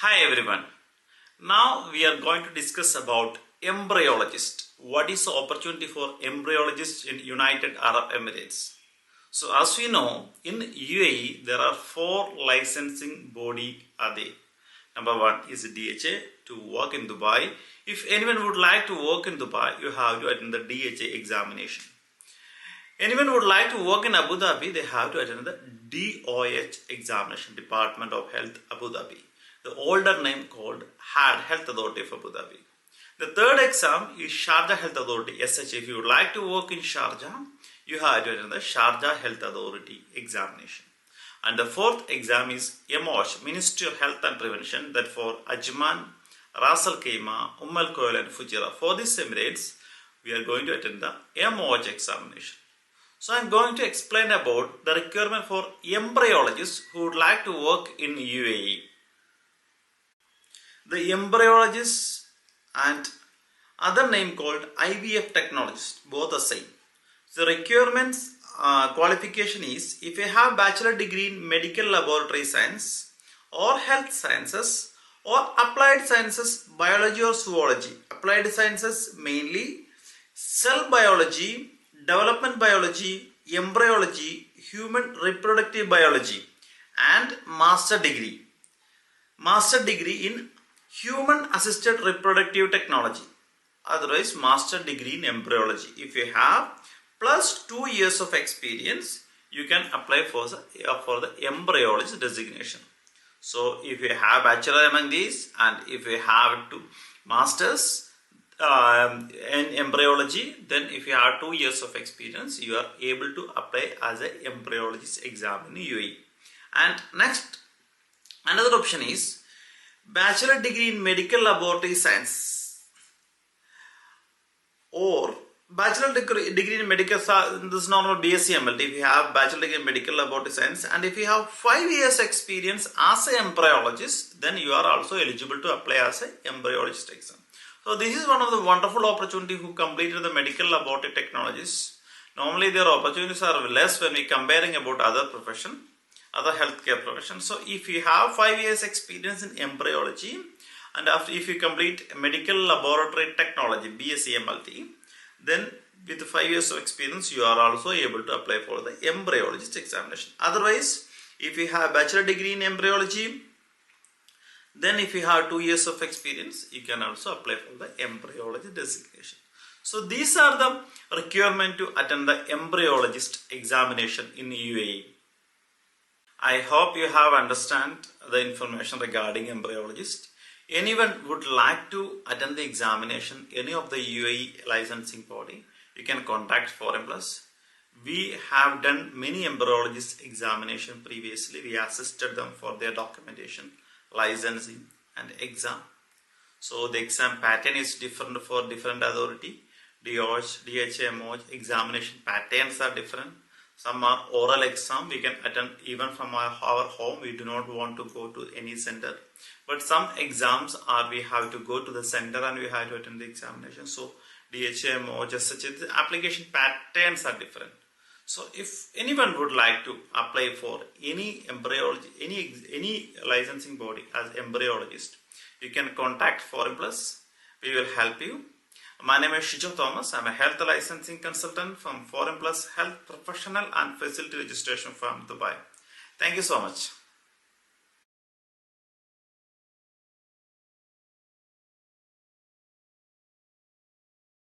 Hi everyone. Now we are going to discuss about embryologist. What is the opportunity for embryologists in United Arab Emirates? So as we know, in UAE there are 4 licensing body are there. Number 1 is DHA to work in Dubai. If anyone would like to work in Dubai, you have to attend the DHA examination. Anyone would like to work in Abu Dhabi, they have to attend the DOH examination, Department of Health Abu Dhabi. The older name called HAD, Health Authority of Abu Dhabi. The third exam is Sharjah Health Authority, SH. If you would like to work in Sharjah, you have to attend the Sharjah Health Authority examination. And the fourth exam is MOHAP, Ministry of Health and Prevention, that for Ajman, Ras Al Khaimah, Al Koil and Fujairah. For these Emirates, we are going to attend the MOHAP examination. So I am going to explain about the requirement for embryologists who would like to work in UAE. The embryologist and other name called IVF Technologist, both are same. So requirements qualification is if you have bachelor degree in medical laboratory science or health sciences or applied sciences, biology or zoology. Applied sciences mainly cell biology, development biology, embryology, human reproductive biology, and master degree in human assisted reproductive technology, otherwise master degree in embryology. If you have plus 2 years of experience, you can apply for the embryologist designation. So if you have bachelor among these and if you have 2 masters in embryology, then if you have 2 years of experience, you are able to apply as an embryologist exam in UAE. And next, another option is bachelor degree in medical laboratory science or bachelor degree in medical science. This is normal BSc MLT. If you have bachelor degree in medical laboratory science and if you have 5 years experience as an embryologist, then you are also eligible to apply as an embryologist exam. So this is one of the wonderful opportunity who completed the medical laboratory technologists. Normally their opportunities are less when we comparing about other profession, other healthcare professions. So if you have 5 years experience in embryology and if you complete medical laboratory technology BSc MLT, then with 5 years of experience you are also able to apply for the embryologist examination. Otherwise, if you have bachelor degree in embryology, then if you have 2 years of experience, you can also apply for the embryologist designation. So these are the requirements to attend the embryologist examination in UAE. I hope you have understand the information regarding embryologist. Anyone would like to attend the examination, any of the UAE licensing body, you can contact Foreign Plus. We have done many embryologist examination previously. We assisted them for their documentation, licensing and exam. So the exam pattern is different for different authority. DHA, MOHAP examination patterns are different. Some are oral exam, we can attend even from our home. We do not want to go to any center. But some exams are we have to go to the center and we have to attend the examination. So DHA, MOHAP, such the application patterns are different. So if anyone would like to apply for any embryology, any licensing body as embryologist, you can contact Foreign Plus. We will help you. My name is Shijo Thomas. I am a health licensing consultant from Foreign Plus Health Professional and Facility Registration firm, Dubai. Thank you so much.